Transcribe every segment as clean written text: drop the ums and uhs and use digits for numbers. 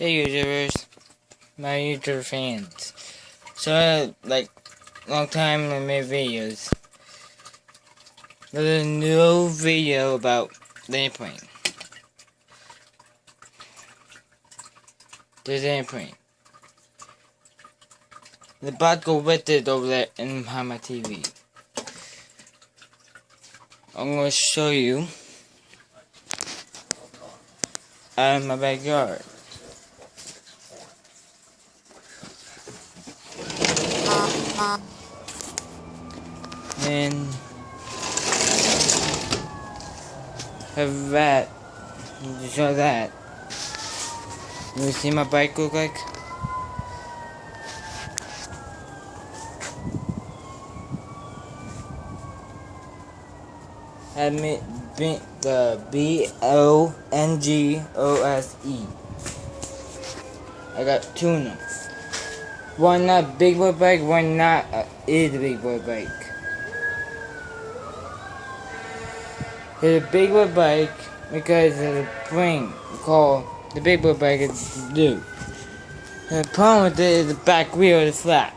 Hey YouTubers, my YouTube fans. So like long time I made videos. There's a new video about the airplane. There's an airplane. The bot go with it over there and behind my TV. I'm gonna show you out in my backyard. And have that. To show that. You see my bike look like? Admit the BONGOSE. I got two of them. One not big boy bike, one not is a big boy bike. It's a big boy bike because of the plane called the big boy bike is blue. And the problem with it is the back wheel is flat.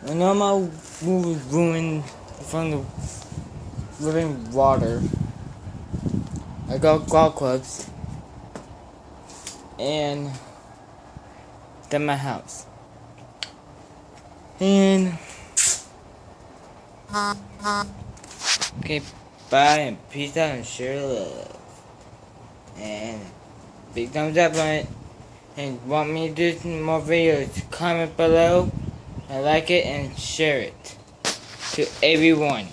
When all my move is ruined from the living water, I got golf clubs and then my house. And okay, bye and peace out and share love. And big thumbs up on it. And want me to do some more videos, comment below. I like it and share it to everyone.